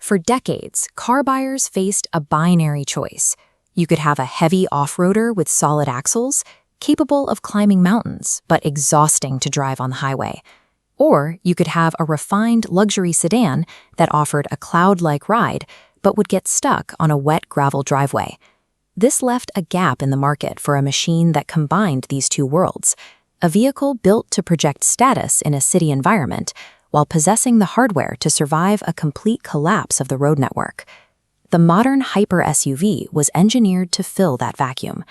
For decades, car buyers faced a binary choice. You could have a heavy off-roader with solid axles, capable of climbing mountains, but exhausting to drive on the highway. Or you could have a refined luxury sedan that offered a cloud-like ride, but would get stuck on a wet gravel driveway. This left a gap in the market for a machine that combined these two worlds, a vehicle built to project status in a city environment, while possessing the hardware to survive a complete collapse of the road network. The modern hyper SUV was engineered to fill that vacuum.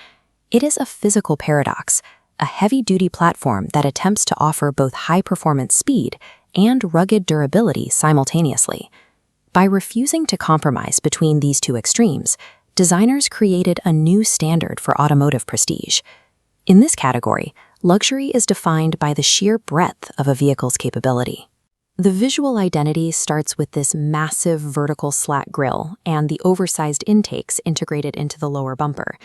It is a physical paradox, a heavy-duty platform that attempts to offer both high-performance speed and rugged durability simultaneously. By refusing to compromise between these two extremes, designers created a new standard for automotive prestige. In this category, luxury is defined by the sheer breadth of a vehicle's capability. The visual identity starts with this massive vertical slat grille and the oversized intakes integrated into the lower bumper.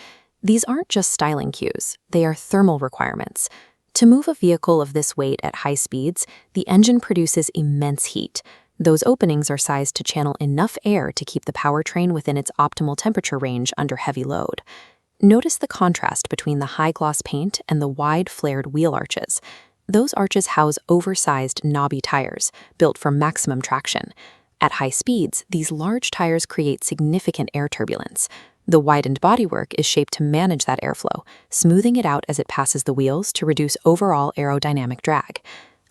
These aren't just styling cues, they are thermal requirements. To move a vehicle of this weight at high speeds, the engine produces immense heat. Those openings are sized to channel enough air to keep the powertrain within its optimal temperature range under heavy load. Notice the contrast between the high-gloss paint and the wide, flared wheel arches. Those arches house oversized, knobby tires, built for maximum traction. At high speeds, these large tires create significant air turbulence. The widened bodywork is shaped to manage that airflow, smoothing it out as it passes the wheels to reduce overall aerodynamic drag.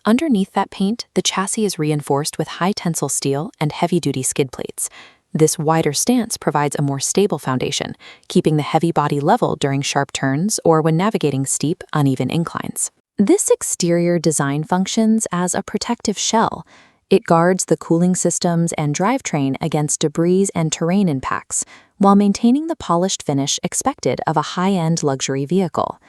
Underneath that paint, the chassis is reinforced with high-tensile steel and heavy-duty skid plates. This wider stance provides a more stable foundation, keeping the heavy body level during sharp turns or when navigating steep, uneven inclines. This exterior design functions as a protective shell. It guards the cooling systems and drivetrain against debris and terrain impacts, while maintaining the polished finish expected of a high-end luxury vehicle.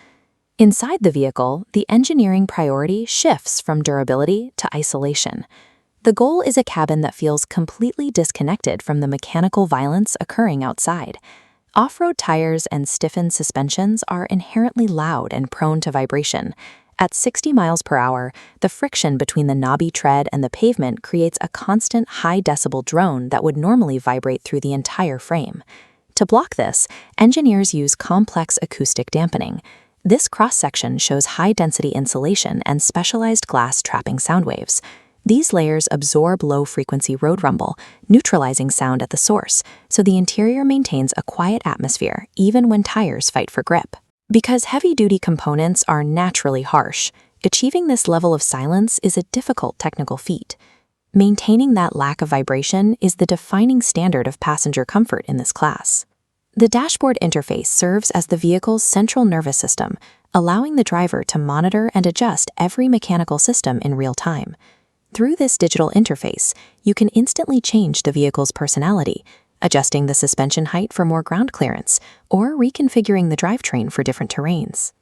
Inside the vehicle, the engineering priority shifts from durability to isolation. The goal is a cabin that feels completely disconnected from the mechanical violence occurring outside. Off-road tires and stiffened suspensions are inherently loud and prone to vibration. At 60 miles per hour, the friction between the knobby tread and the pavement creates a constant high-decibel drone that would normally vibrate through the entire frame. To block this, engineers use complex acoustic dampening. This cross-section shows high-density insulation and specialized glass trapping sound waves. These layers absorb low-frequency road rumble, neutralizing sound at the source, so the interior maintains a quiet atmosphere even when tires fight for grip. Because heavy-duty components are naturally harsh, achieving this level of silence is a difficult technical feat. Maintaining that lack of vibration is the defining standard of passenger comfort in this class. The dashboard interface serves as the vehicle's central nervous system, allowing the driver to monitor and adjust every mechanical system in real time. Through this digital interface, you can instantly change the vehicle's personality, adjusting the suspension height for more ground clearance, or reconfiguring the drivetrain for different terrains.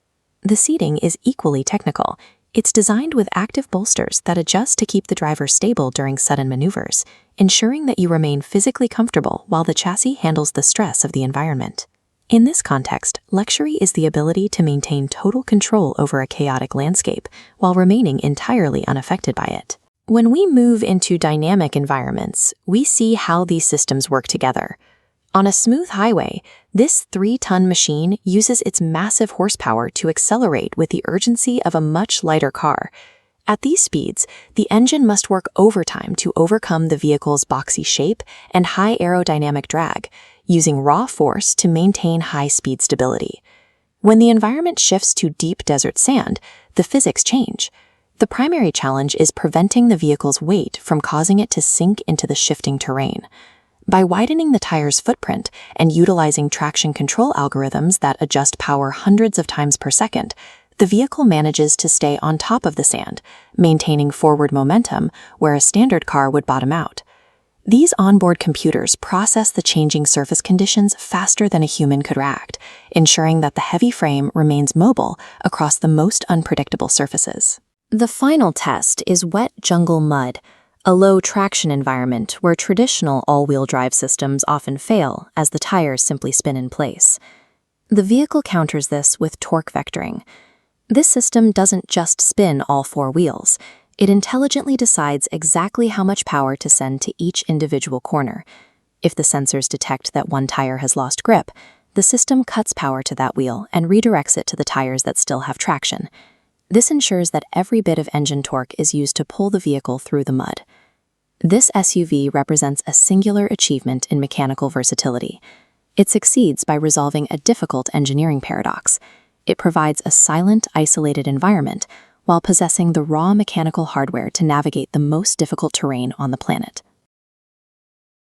The seating is equally technical. It's designed with active bolsters that adjust to keep the driver stable during sudden maneuvers, ensuring that you remain physically comfortable while the chassis handles the stress of the environment. In this context, luxury is the ability to maintain total control over a chaotic landscape while remaining entirely unaffected by it. When we move into dynamic environments, we see how these systems work together. On a smooth highway, this 3-ton machine uses its massive horsepower to accelerate with the urgency of a much lighter car. At these speeds, the engine must work overtime to overcome the vehicle's boxy shape and high aerodynamic drag, using raw force to maintain high-speed stability. When the environment shifts to deep desert sand, the physics change. The primary challenge is preventing the vehicle's weight from causing it to sink into the shifting terrain. By widening the tire's footprint and utilizing traction control algorithms that adjust power hundreds of times per second, the vehicle manages to stay on top of the sand, maintaining forward momentum where a standard car would bottom out. These onboard computers process the changing surface conditions faster than a human could react, ensuring that the heavy frame remains mobile across the most unpredictable surfaces. The final test is wet jungle mud, a low-traction environment where traditional all-wheel drive systems often fail as the tires simply spin in place. The vehicle counters this with torque vectoring. This system doesn't just spin all 4 wheels. It intelligently decides exactly how much power to send to each individual corner. If the sensors detect that one tire has lost grip, the system cuts power to that wheel and redirects it to the tires that still have traction. This ensures that every bit of engine torque is used to pull the vehicle through the mud. This SUV represents a singular achievement in mechanical versatility. It succeeds by resolving a difficult engineering paradox. It provides a silent, isolated environment while possessing the raw mechanical hardware to navigate the most difficult terrain on the planet.